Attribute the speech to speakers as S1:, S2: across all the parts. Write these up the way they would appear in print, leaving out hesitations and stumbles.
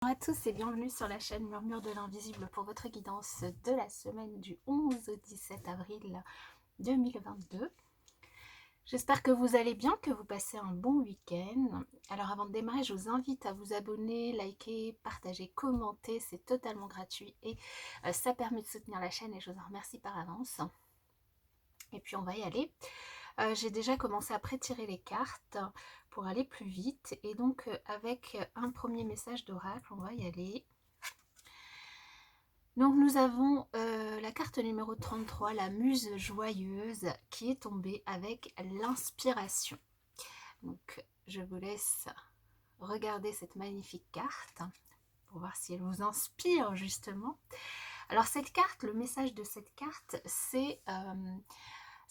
S1: Bonjour à tous et bienvenue sur la chaîne Murmure de l'Invisible pour votre guidance de la semaine du 11 au 17 avril 2022. J'espère que vous allez bien, que vous passez un bon week-end. Alors avant de démarrer, je vous invite à vous abonner, liker, partager, commenter, c'est totalement gratuit et ça permet de soutenir la chaîne et je vous en remercie par avance. Et puis on va y aller. J'ai déjà commencé à pré-tirer les cartes pour aller plus vite et donc avec un premier message d'oracle, on va y aller. Donc nous avons la carte numéro 33, la muse joyeuse, qui est tombée avec l'inspiration. Donc je vous laisse regarder cette magnifique carte pour voir si elle vous inspire justement. Alors cette carte, le message de cette carte, c'est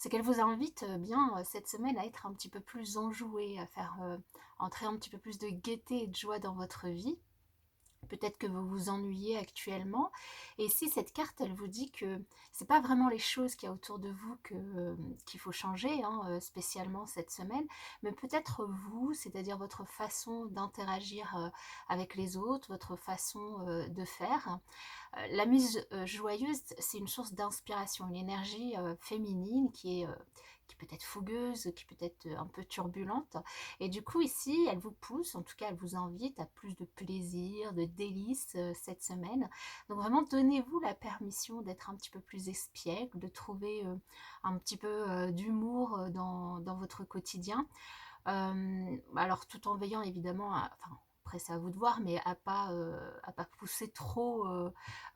S1: qu'elle vous invite bien cette semaine à être un petit peu plus enjouée, à faire entrer un petit peu plus de gaieté et de joie dans votre vie. Peut-être que vous vous ennuyez actuellement. Et si cette carte, elle vous dit que c'est pas vraiment les choses qu'il y a autour de vous qu'il faut changer, spécialement cette semaine, mais peut-être vous, c'est-à-dire votre façon d'interagir avec les autres, votre façon de faire. La muse joyeuse, c'est une source d'inspiration, une énergie féminine qui peut être fougueuse, qui peut être un peu turbulente. Et du coup, ici, elle vous pousse, en tout cas, elle vous invite à plus de plaisir, de délices cette semaine. Donc vraiment, donnez-vous la permission d'être un petit peu plus espiègle, de trouver un petit peu d'humour dans votre quotidien. Alors, tout en veillant évidemment à... Enfin, après c'est à vous de voir, mais à pas pousser trop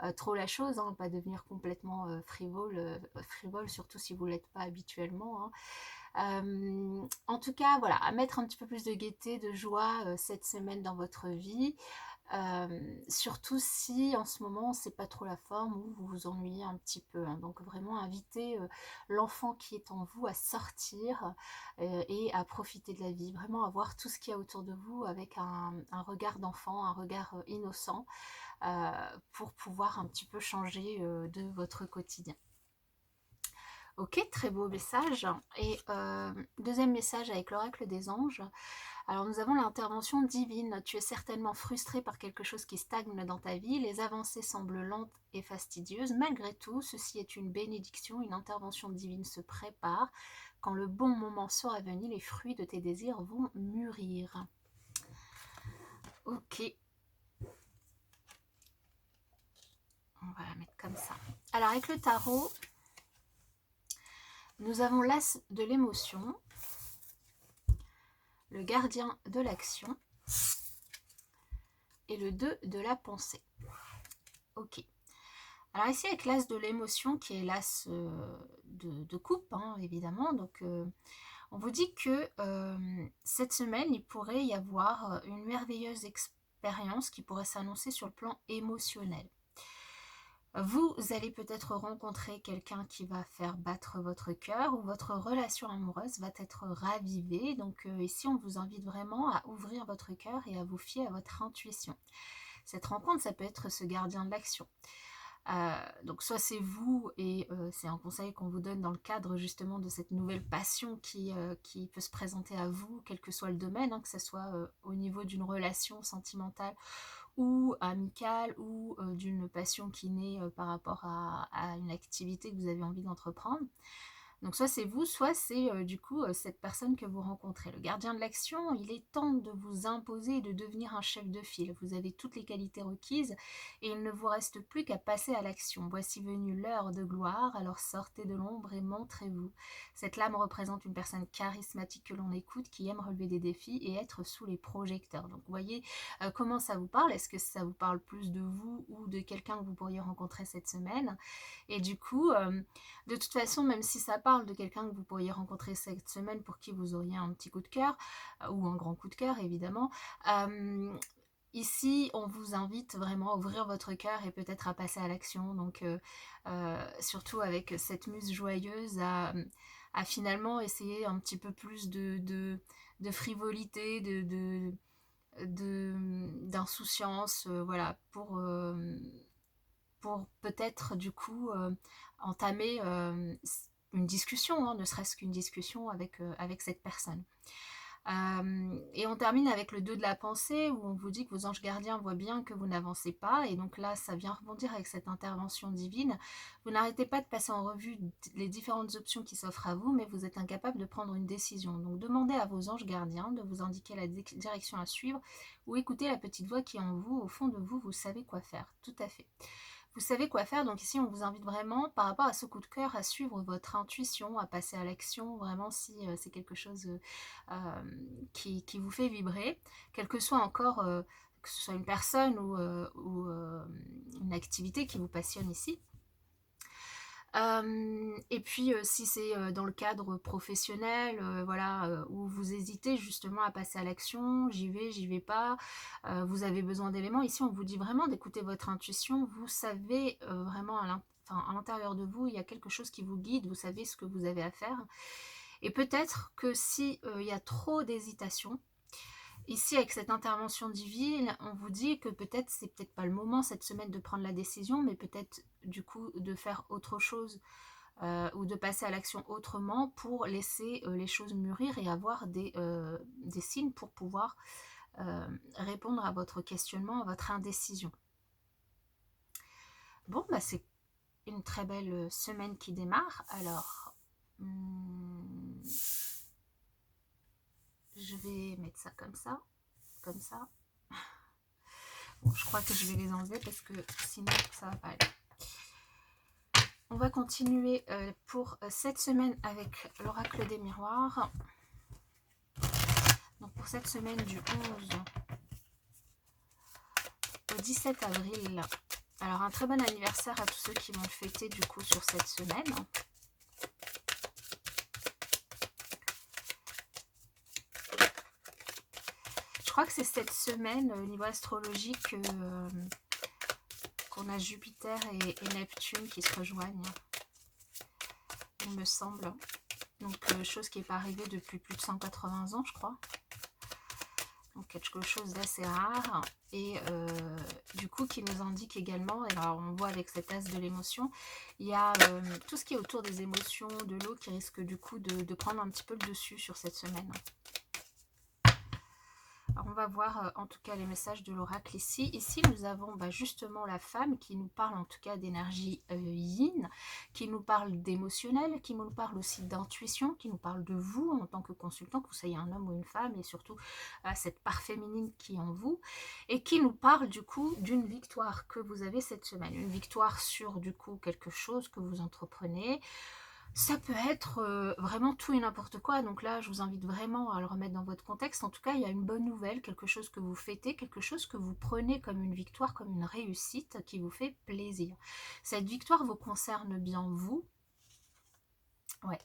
S1: la chose, pas devenir complètement frivole, surtout si vous ne l'êtes pas habituellement. En tout cas, voilà, à mettre un petit peu plus de gaieté, de joie cette semaine dans votre vie. Surtout si en ce moment c'est pas trop la forme ou vous vous ennuyez un petit peu. Donc vraiment inviter l'enfant qui est en vous à sortir et à profiter de la vie. Vraiment à voir tout ce qu'il y a autour de vous avec un regard d'enfant, un regard innocent pour pouvoir un petit peu changer de votre quotidien. Ok, très beau message. Et deuxième message avec l'oracle des anges. Alors nous avons l'intervention divine. Tu es certainement frustré par quelque chose qui stagne dans ta vie. Les avancées semblent lentes et fastidieuses. Malgré tout, ceci est une bénédiction. Une intervention divine se prépare. Quand le bon moment sera venu, les fruits de tes désirs vont mûrir. Ok. On va la mettre comme ça. Alors avec le tarot, nous avons l'as de l'émotion, le gardien de l'action et le 2 de la pensée. Ok. Alors ici avec l'as de l'émotion qui est l'as de coupe, évidemment. Donc on vous dit que cette semaine, il pourrait y avoir une merveilleuse expérience qui pourrait s'annoncer sur le plan émotionnel. Vous allez peut-être rencontrer quelqu'un qui va faire battre votre cœur ou votre relation amoureuse va être ravivée. Donc ici, on vous invite vraiment à ouvrir votre cœur et à vous fier à votre intuition. Cette rencontre, ça peut être ce gardien de l'action. Donc soit c'est vous et c'est un conseil qu'on vous donne dans le cadre justement de cette nouvelle passion qui peut se présenter à vous, quel que soit le domaine, que ce soit au niveau d'une relation sentimentale ou amicale ou d'une passion qui naît par rapport à une activité que vous avez envie d'entreprendre. Donc soit c'est vous, soit c'est du coup cette personne que vous rencontrez. Le gardien de l'action, il est temps de vous imposer et de devenir un chef de file. Vous avez toutes les qualités requises et il ne vous reste plus qu'à passer à l'action. Voici venue l'heure de gloire, alors sortez de l'ombre et montrez-vous. Cette lame représente une personne charismatique que l'on écoute, qui aime relever des défis et être sous les projecteurs. Donc vous voyez comment ça vous parle. Est-ce que ça vous parle plus de vous ou de quelqu'un que vous pourriez rencontrer cette semaine? Et du coup, de toute façon, même si ça parle de quelqu'un que vous pourriez rencontrer cette semaine pour qui vous auriez un petit coup de cœur, ou un grand coup de cœur évidemment, ici, on vous invite vraiment à ouvrir votre cœur et peut-être à passer à l'action. Donc, surtout avec cette muse joyeuse, à finalement essayer un petit peu plus de frivolité, d'insouciance, voilà, pour peut-être du coup entamer une discussion, ne serait-ce qu'une discussion avec cette personne. Et on termine avec le 2 de la pensée où on vous dit que vos anges gardiens voient bien que vous n'avancez pas. Et donc là, ça vient rebondir avec cette intervention divine. Vous n'arrêtez pas de passer en revue les différentes options qui s'offrent à vous, mais vous êtes incapable de prendre une décision. Donc demandez à vos anges gardiens de vous indiquer la direction à suivre ou écoutez la petite voix qui est en vous, au fond de vous, vous savez quoi faire. Tout à fait. Vous savez quoi faire, donc ici on vous invite vraiment par rapport à ce coup de cœur à suivre votre intuition, à passer à l'action, vraiment si c'est quelque chose qui vous fait vibrer, quelle que soit encore, que ce soit une personne ou une activité qui vous passionne ici. Et puis si c'est dans le cadre professionnel, voilà, où vous hésitez justement à passer à l'action, j'y vais pas, vous avez besoin d'éléments. Ici, on vous dit vraiment d'écouter votre intuition. Vous savez vraiment à l'intérieur de vous, il y a quelque chose qui vous guide, vous savez ce que vous avez à faire. Et peut-être que si il y a trop d'hésitation, ici, avec cette intervention divine, on vous dit que peut-être c'est peut-être pas le moment cette semaine de prendre la décision, mais peut-être du coup de faire autre chose ou de passer à l'action autrement pour laisser les choses mûrir et avoir des signes pour pouvoir répondre à votre questionnement, à votre indécision. Bon, bah c'est une très belle semaine qui démarre. Alors, je vais mettre ça comme ça, comme ça. Bon, je crois que je vais les enlever parce que sinon ça va pas aller. On va continuer pour cette semaine avec l'oracle des miroirs. Donc pour cette semaine du 11 au 17 avril. Alors un très bon anniversaire à tous ceux qui vont le fêter du coup sur cette semaine. Je crois que c'est cette semaine au niveau astrologique qu'on a Jupiter et Neptune qui se rejoignent, il me semble. Donc chose qui n'est pas arrivée depuis plus de 180 ans, je crois. Donc quelque chose d'assez rare. Et du coup qui nous indique également, et alors on voit avec cet as de l'émotion, il y a tout ce qui est autour des émotions, de l'eau qui risque du coup de prendre un petit peu le dessus sur cette semaine. Alors on va voir en tout cas les messages de l'oracle ici. Ici nous avons justement la femme qui nous parle en tout cas d'énergie yin, qui nous parle d'émotionnel, qui nous parle aussi d'intuition, qui nous parle de vous en tant que consultant, que vous soyez un homme ou une femme, et surtout cette part féminine qui est en vous, et qui nous parle du coup d'une victoire que vous avez cette semaine, une victoire sur du coup quelque chose que vous entreprenez. Ça peut être vraiment tout et n'importe quoi, donc là je vous invite vraiment à le remettre dans votre contexte. En tout cas, il y a une bonne nouvelle, quelque chose que vous fêtez, quelque chose que vous prenez comme une victoire, comme une réussite qui vous fait plaisir. Cette victoire vous concerne bien vous. Ouais,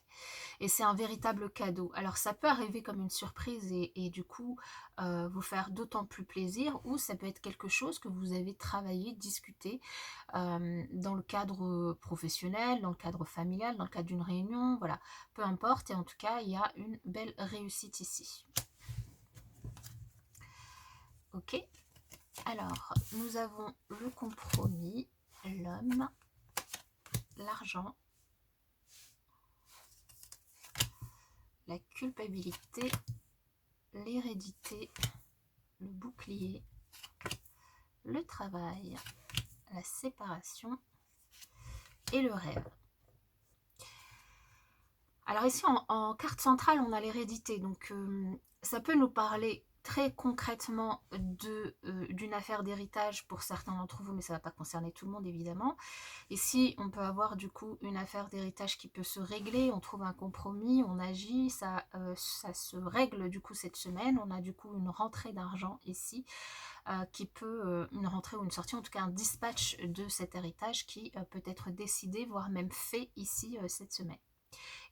S1: et c'est un véritable cadeau. Alors ça peut arriver comme une surprise et du coup vous faire d'autant plus plaisir, ou ça peut être quelque chose que vous avez travaillé, discuté dans le cadre professionnel, dans le cadre familial, dans le cadre d'une réunion, voilà, peu importe. Et en tout cas, il y a une belle réussite ici. Ok, alors nous avons le compromis, l'homme, l'argent, la culpabilité, l'hérédité, le bouclier, le travail, la séparation et le rêve. Alors ici en carte centrale on a l'hérédité, donc ça peut nous parler très concrètement d'une affaire d'héritage pour certains d'entre vous, mais ça ne va pas concerner tout le monde évidemment. Ici on peut avoir du coup une affaire d'héritage qui peut se régler, on trouve un compromis, on agit, ça se règle du coup cette semaine. On a du coup une rentrée d'argent ici qui peut, une rentrée ou une sortie, en tout cas un dispatch de cet héritage qui peut être décidé, voire même fait ici cette semaine.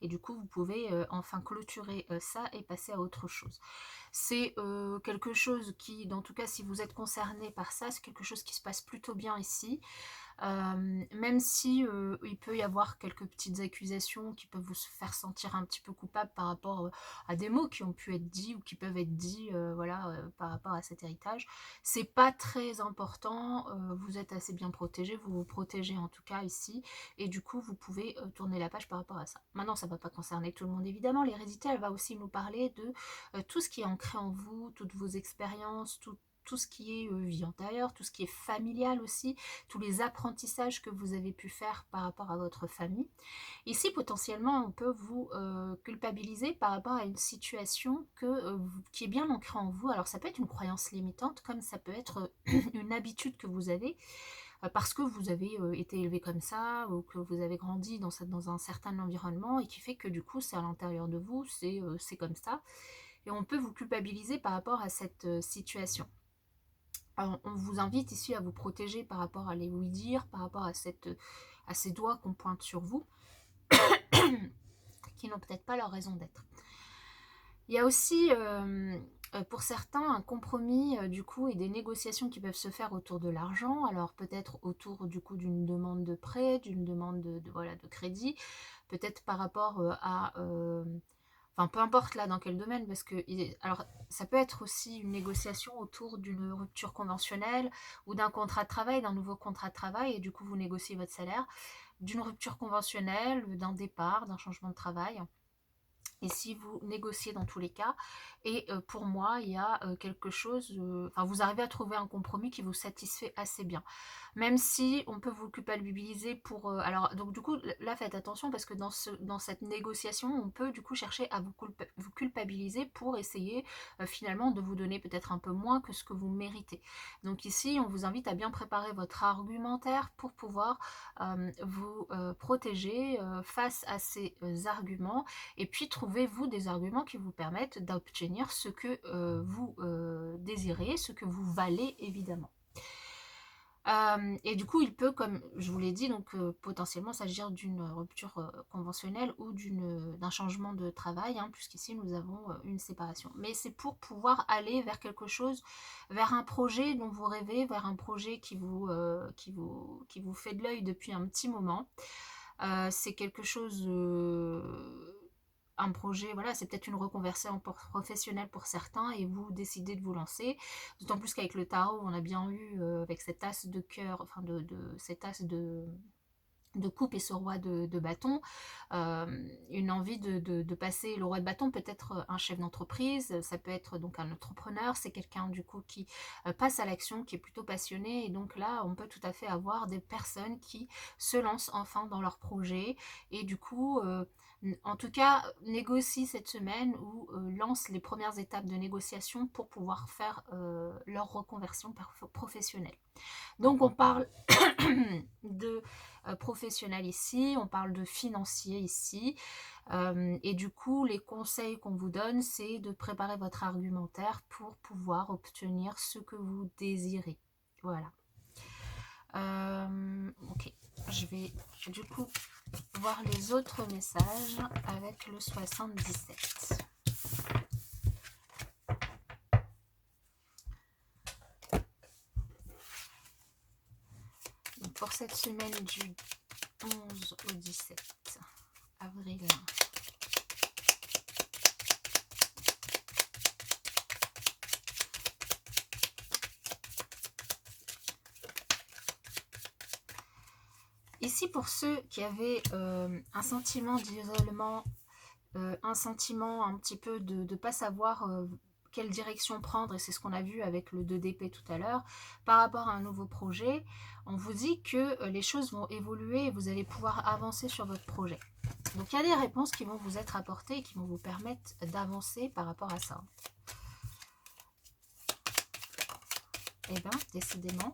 S1: Et du coup vous pouvez enfin clôturer ça et passer à autre chose. C'est quelque chose qui, en tout cas si vous êtes concerné par ça, c'est quelque chose qui se passe plutôt bien ici. Même si il peut y avoir quelques petites accusations qui peuvent vous faire sentir un petit peu coupable par rapport à des mots qui ont pu être dits ou qui peuvent être dits voilà, par rapport à cet héritage, c'est pas très important, vous êtes assez bien protégé, vous vous protégez en tout cas ici, et du coup vous pouvez tourner la page par rapport à ça. Maintenant ça ça ne va pas concerner tout le monde évidemment. L'hérédité, elle va aussi nous parler de tout ce qui est ancré en vous, toutes vos expériences, tout ce qui est vie antérieure, tout ce qui est familial aussi, tous les apprentissages que vous avez pu faire par rapport à votre famille. Ici, potentiellement, on peut vous culpabiliser par rapport à une situation qui est bien ancrée en vous. Alors, ça peut être une croyance limitante, comme ça peut être une habitude que vous avez, parce que vous avez été élevé comme ça, ou que vous avez grandi dans un certain environnement, et qui fait que du coup, c'est à l'intérieur de vous, c'est comme ça. Et on peut vous culpabiliser par rapport à cette situation. Alors, on vous invite ici à vous protéger par rapport à les oui-dire, par rapport à ces doigts qu'on pointe sur vous, qui n'ont peut-être pas leur raison d'être. Il y a aussi, pour certains, un compromis du coup et des négociations qui peuvent se faire autour de l'argent. Alors peut-être autour du coup d'une demande de prêt, d'une demande voilà, de crédit, peut-être par rapport enfin peu importe là dans quel domaine, parce que alors ça peut être aussi une négociation autour d'une rupture conventionnelle ou d'un contrat de travail, d'un nouveau contrat de travail, et du coup vous négociez votre salaire, d'une rupture conventionnelle, d'un départ, d'un changement de travail. Et si vous négociez dans tous les cas, et pour moi, il y a quelque chose, enfin vous arrivez à trouver un compromis qui vous satisfait assez bien. Même si on peut vous culpabiliser pour... alors, donc du coup, là, faites attention parce que dans cette négociation, on peut du coup chercher à vous culpabiliser pour essayer finalement de vous donner peut-être un peu moins que ce que vous méritez. Donc ici, on vous invite à bien préparer votre argumentaire pour pouvoir vous protéger face à ces arguments, et puis trouvez-vous des arguments qui vous permettent d'obtenir ce que vous désirez, ce que vous valez évidemment. Et du coup, il peut, comme je vous l'ai dit, donc potentiellement s'agir d'une rupture conventionnelle ou d'un changement de travail, hein, puisqu'ici nous avons une séparation. Mais c'est pour pouvoir aller vers quelque chose, vers un projet dont vous rêvez, vers un projet qui vous fait de l'œil depuis un petit moment. C'est quelque chose... un projet, voilà, c'est peut-être une reconversion professionnelle pour certains et vous décidez de vous lancer. D'autant plus qu'avec le tarot, on a bien eu, avec cet as de cœur, enfin cet as de coupe et ce roi de bâton, une envie de passer. Le roi de bâton peut être un chef d'entreprise, ça peut être donc un entrepreneur, c'est quelqu'un du coup qui passe à l'action, qui est plutôt passionné, et donc là on peut tout à fait avoir des personnes qui se lancent enfin dans leur projet, et du coup en tout cas négocient cette semaine ou lancent les premières étapes de négociation pour pouvoir faire leur reconversion professionnelle. Donc on parle de professionnel ici, on parle de financier ici, et du coup les conseils qu'on vous donne, c'est de préparer votre argumentaire pour pouvoir obtenir ce que vous désirez. Voilà. Ok, je vais du coup voir les autres messages avec le 77. Donc pour cette semaine du 11 au 17 avril. Ici, pour ceux qui avaient un sentiment d'isolement, un sentiment un petit peu de ne pas savoir quelle direction prendre, et c'est ce qu'on a vu avec le 2 d'épée tout à l'heure, par rapport à un nouveau projet, on vous dit que les choses vont évoluer et vous allez pouvoir avancer sur votre projet. Donc il y a des réponses qui vont vous être apportées et qui vont vous permettre d'avancer par rapport à ça. Eh bien, décidément.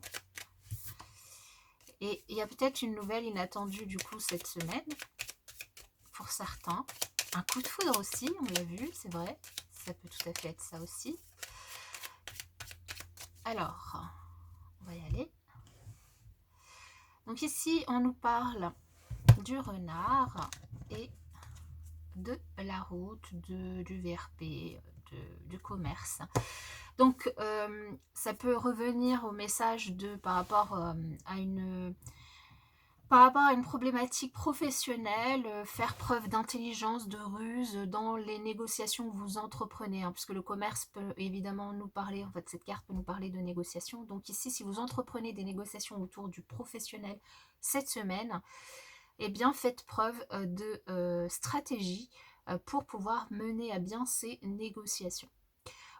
S1: Et il y a peut-être une nouvelle inattendue du coup cette semaine, pour certains. Un coup de foudre aussi, on l'a vu, c'est vrai. Ça peut tout à fait être ça aussi. Alors, on va y aller. Donc ici, on nous parle du renard et de la route, du VRP, du commerce. Donc, ça peut revenir au message par rapport à une problématique professionnelle, faire preuve d'intelligence, de ruse dans les négociations que vous entreprenez, hein, puisque le commerce peut évidemment nous parler, en fait cette carte peut nous parler de négociations. Donc ici, si vous entreprenez des négociations autour du professionnel cette semaine, eh bien faites preuve de stratégie pour pouvoir mener à bien ces négociations.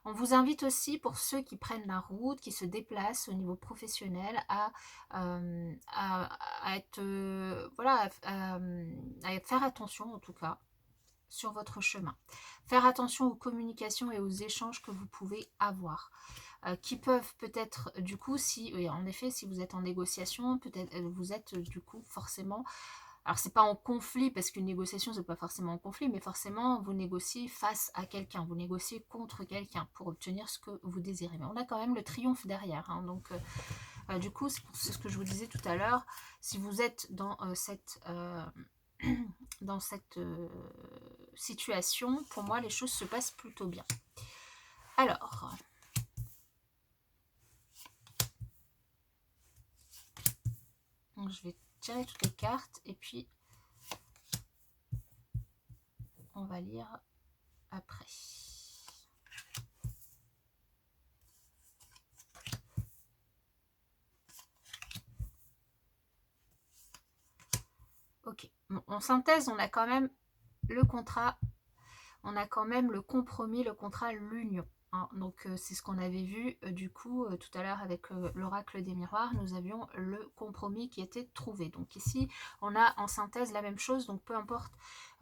S1: On vous invite aussi, pour ceux qui prennent la route, qui se déplacent au niveau professionnel, à être, voilà, à faire attention en tout cas sur votre chemin. Faire attention aux communications et aux échanges que vous pouvez avoir. Qui peuvent peut-être, du coup, si, oui, en effet, si vous êtes en négociation, peut-être vous êtes du coup forcément, alors c'est pas en conflit, parce qu'une négociation c'est pas forcément en conflit, mais forcément vous négociez face à quelqu'un, vous négociez contre quelqu'un pour obtenir ce que vous désirez. Mais on a quand même le triomphe derrière, hein, donc du coup c'est ce que je vous disais tout à l'heure, si vous êtes dans dans cette situation, pour moi les choses se passent plutôt bien. Alors, donc je vais tirer toutes les cartes et puis on va lire après. Ok, bon, en synthèse, on a quand même le contrat, on a quand même le compromis, le contrat, l'union. Hein. Donc c'est ce qu'on avait vu du coup tout à l'heure avec l'oracle des miroirs, nous avions le compromis qui était trouvé. Donc ici, on a en synthèse la même chose, donc peu importe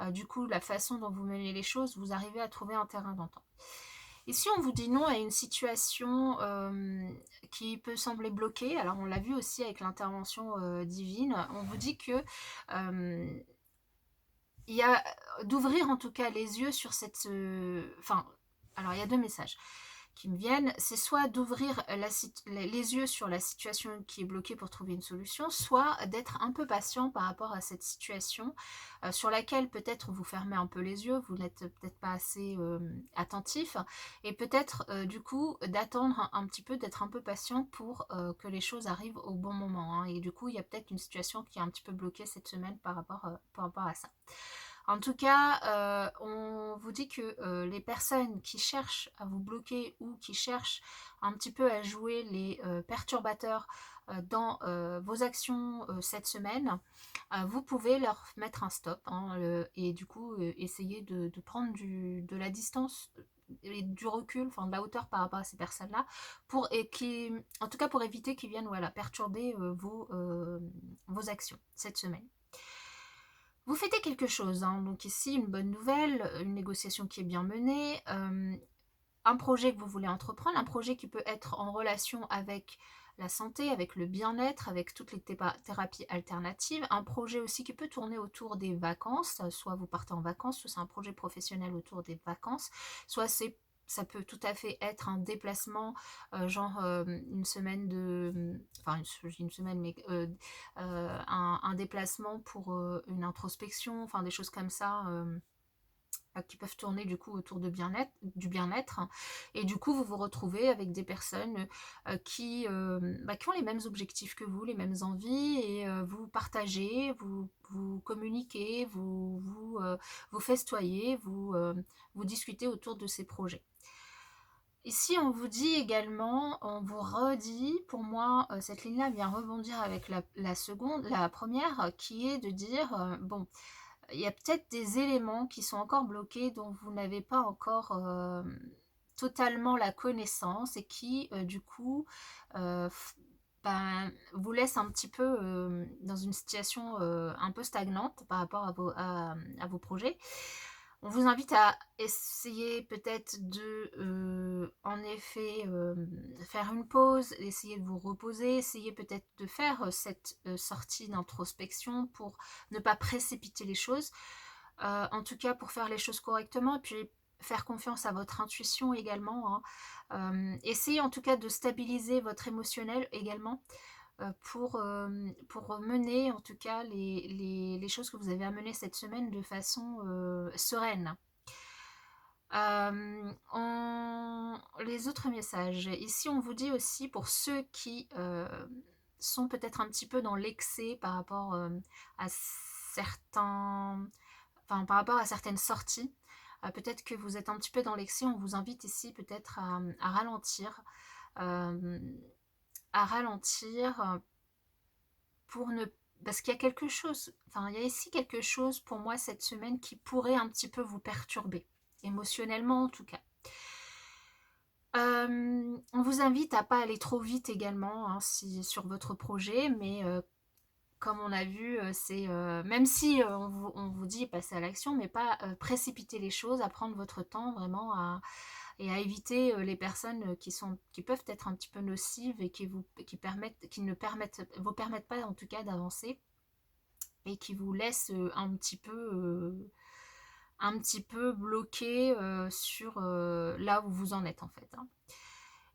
S1: du coup la façon dont vous menez les choses, vous arrivez à trouver un terrain d'entente. Et si on vous dit non à une situation qui peut sembler bloquée, alors on l'a vu aussi avec l'intervention divine, on vous dit que il y a d'ouvrir en tout cas les yeux sur cette... Enfin, alors il y a deux messages qui me viennent, c'est soit d'ouvrir les yeux sur la situation qui est bloquée pour trouver une solution, soit d'être un peu patient par rapport à cette situation sur laquelle peut-être vous fermez un peu les yeux, vous n'êtes peut-être pas assez attentif, et peut-être du coup d'attendre un petit peu, d'être un peu patient pour que les choses arrivent au bon moment. Hein. Et du coup, il y a peut-être une situation qui est un petit peu bloquée cette semaine par rapport à ça. En tout cas, on vous dit que les personnes qui cherchent à vous bloquer ou qui cherchent un petit peu à jouer les perturbateurs dans vos actions cette semaine, vous pouvez leur mettre un stop hein, et du coup essayer de prendre de la distance et du recul, enfin de la hauteur par rapport à ces personnes-là, en tout cas pour éviter qu'ils viennent voilà, perturber vos actions cette semaine. Vous fêtez quelque chose, hein. Donc ici une bonne nouvelle, une négociation qui est bien menée, un projet que vous voulez entreprendre, un projet qui peut être en relation avec la santé, avec le bien-être, avec toutes les thérapies alternatives, un projet aussi qui peut tourner autour des vacances, soit vous partez en vacances, soit c'est un projet professionnel autour des vacances, soit ça peut tout à fait être un déplacement, genre une semaine enfin une semaine, mais un déplacement pour une introspection, enfin des choses comme ça. Qui peuvent tourner du coup autour du bien-être, et du coup vous vous retrouvez avec des personnes qui ont les mêmes objectifs que vous, les mêmes envies, et vous partagez, vous communiquez, vous festoyez, vous discutez autour de ces projets. Ici, on vous dit également, on vous redit, pour moi, cette ligne-là vient rebondir avec la première, qui est de dire, bon, il y a peut-être des éléments qui sont encore bloqués dont vous n'avez pas encore totalement la connaissance et qui, du coup, vous laissent un petit peu dans une situation un peu stagnante par rapport à vos projets. On vous invite à essayer peut-être de, en effet, faire une pause, essayer de vous reposer, essayer peut-être de faire cette sortie d'introspection pour ne pas précipiter les choses, en tout cas pour faire les choses correctement, et puis faire confiance à votre intuition également. Hein. Essayez en tout cas de stabiliser votre émotionnel également, pour mener en tout cas les choses que vous avez à mener cette semaine de façon sereine. Les autres messages. Ici, on vous dit aussi pour ceux qui sont peut-être un petit peu dans l'excès par rapport à par rapport à certaines sorties. Peut-être que vous êtes un petit peu dans l'excès. On vous invite ici peut-être à ralentir. À ralentir pour ne parce qu'il y a quelque chose, enfin il y a ici quelque chose pour moi cette semaine qui pourrait un petit peu vous perturber, émotionnellement en tout cas. On vous invite à pas aller trop vite également hein, sur votre projet, mais comme on a vu, c'est même si on vous dit passer à l'action, mais pas précipiter les choses, à prendre votre temps vraiment et à éviter les personnes qui peuvent être un petit peu nocives et qui ne vous permettent pas en tout cas d'avancer et qui vous laissent un petit peu bloqué sur là où vous en êtes en fait. Hein.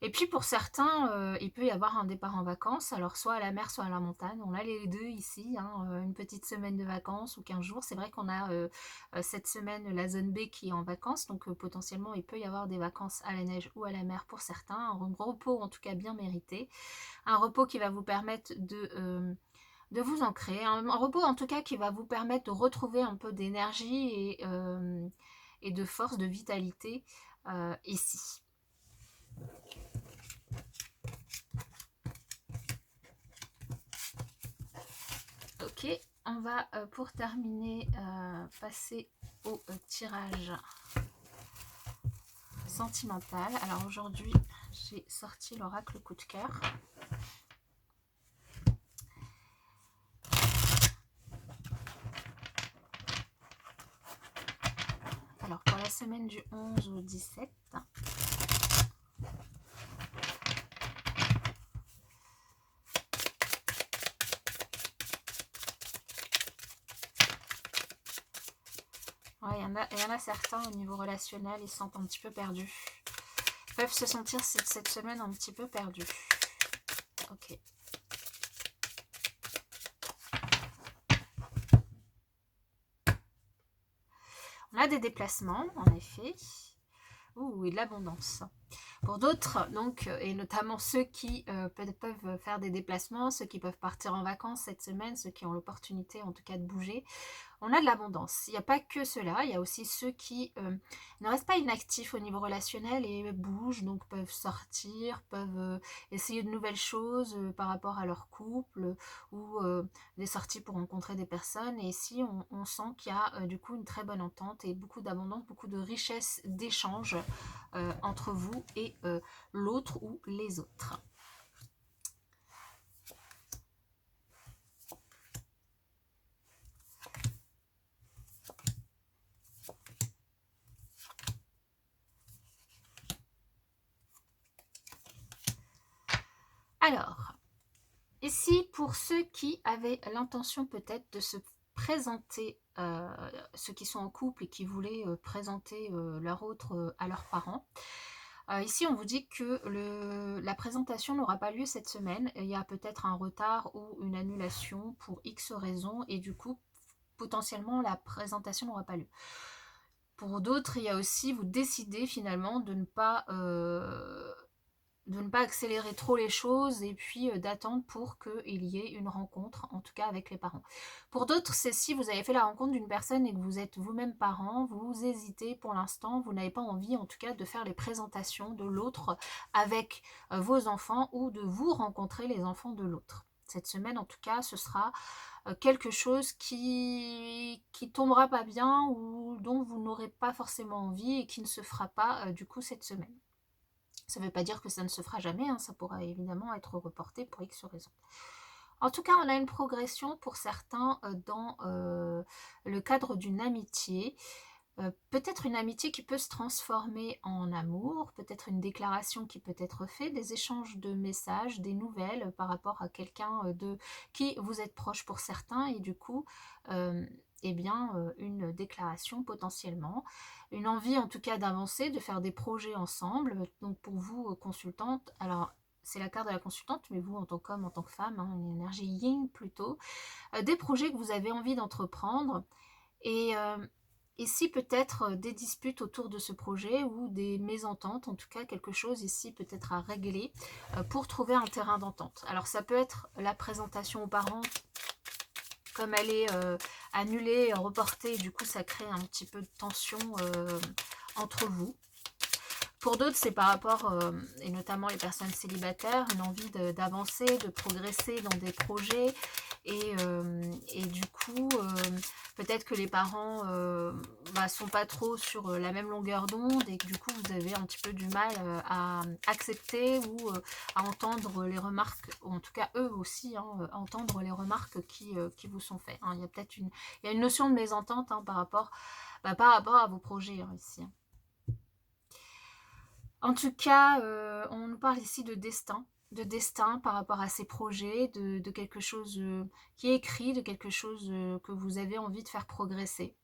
S1: Et puis pour certains, il peut y avoir un départ en vacances, alors soit à la mer, soit à la montagne. On a les deux ici, hein, une petite semaine de vacances ou 15 jours. C'est vrai qu'on a cette semaine la zone B qui est en vacances, donc potentiellement il peut y avoir des vacances à la neige ou à la mer pour certains. Un repos en tout cas bien mérité. Un repos qui va vous permettre de vous ancrer. Un repos en tout cas qui va vous permettre de retrouver un peu d'énergie et de force, de vitalité ici. Ok, on va pour terminer passer au tirage sentimental. Alors aujourd'hui, j'ai sorti l'oracle coup de cœur. Alors pour la semaine du 11 au 17, ouais, il y en a certains au niveau relationnel, ils se sentent un petit peu perdus. Ils peuvent se sentir cette semaine un petit peu perdus. Ok. On a des déplacements, en effet. Ouh, et de l'abondance. Pour d'autres, donc, et notamment ceux qui peuvent faire des déplacements, ceux qui peuvent partir en vacances cette semaine, ceux qui ont l'opportunité en tout cas de bouger, on a de l'abondance. Il n'y a pas que cela, il y a aussi ceux qui ne restent pas inactifs au niveau relationnel et bougent, donc peuvent sortir, peuvent essayer de nouvelles choses par rapport à leur couple ou des sorties pour rencontrer des personnes. Et ici, on sent qu'il y a du coup une très bonne entente et beaucoup d'abondance, beaucoup de richesse d'échange entre vous et l'autre ou les autres. Alors, ici, pour ceux qui avaient l'intention peut-être de se présenter, ceux qui sont en couple et qui voulaient présenter leur autre à leurs parents, ici on vous dit que la présentation n'aura pas lieu cette semaine. Il y a peut-être un retard ou une annulation pour X raisons et du coup, potentiellement, la présentation n'aura pas lieu. Pour d'autres, il y a aussi, vous décidez finalement de ne pas accélérer trop les choses et puis d'attendre pour qu'il y ait une rencontre, en tout cas avec les parents. Pour d'autres, c'est si vous avez fait la rencontre d'une personne et que vous êtes vous-même parent, vous hésitez pour l'instant, vous n'avez pas envie en tout cas de faire les présentations de l'autre avec vos enfants ou de vous rencontrer les enfants de l'autre. Cette semaine, en tout cas, ce sera quelque chose qui tombera pas bien ou dont vous n'aurez pas forcément envie et qui ne se fera pas du coup cette semaine. Ça ne veut pas dire que ça ne se fera jamais, hein, ça pourra évidemment être reporté pour X raisons. En tout cas, on a une progression pour certains dans le cadre d'une amitié. Peut-être une amitié qui peut se transformer en amour, peut-être une déclaration qui peut être faite, des échanges de messages, des nouvelles par rapport à quelqu'un de qui vous êtes proche pour certains et du coup, eh bien, une déclaration potentiellement, une envie en tout cas d'avancer, de faire des projets ensemble. Donc pour vous, consultante, alors c'est la carte de la consultante, mais vous en tant qu'homme, en tant que femme, hein, une énergie yin plutôt, des projets que vous avez envie d'entreprendre et ici peut-être des disputes autour de ce projet ou des mésententes, en tout cas quelque chose ici peut-être à régler pour trouver un terrain d'entente. Alors ça peut être la présentation aux parents, comme elle est annulée, reportée, du coup ça crée un petit peu de tension entre vous. Pour d'autres, c'est par rapport, et notamment les personnes célibataires, une envie d'avancer, de progresser dans des projets Et du coup, peut-être que les parents sont pas trop sur la même longueur d'onde et que du coup vous avez un petit peu du mal à accepter ou à entendre les remarques, ou en tout cas eux aussi, hein, à entendre les remarques qui vous sont faites, hein. Il y a peut-être il y a une notion de mésentente, hein, par rapport à vos projets, hein, ici, hein. En tout cas, on nous parle ici de destin par rapport à ces projets, de quelque chose qui est écrit, de quelque chose que vous avez envie de faire progresser.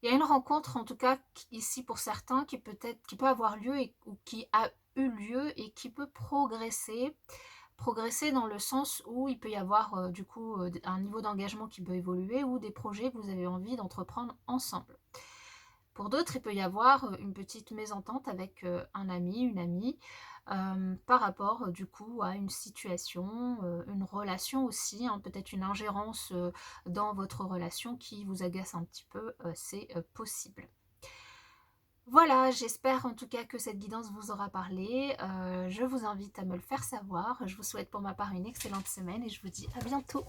S1: Il y a une rencontre, en tout cas, ici pour certains, qui peut avoir lieu ou qui a eu lieu et qui peut progresser. Progresser dans le sens où il peut y avoir du coup un niveau d'engagement qui peut évoluer ou des projets que vous avez envie d'entreprendre ensemble. Pour d'autres, il peut y avoir une petite mésentente avec un ami, une amie, par rapport du coup à une situation, une relation aussi, hein, peut-être une ingérence dans votre relation qui vous agace un petit peu, c'est possible. Voilà, j'espère en tout cas que cette guidance vous aura parlé. Je vous invite à me le faire savoir. Je vous souhaite pour ma part une excellente semaine et je vous dis à bientôt.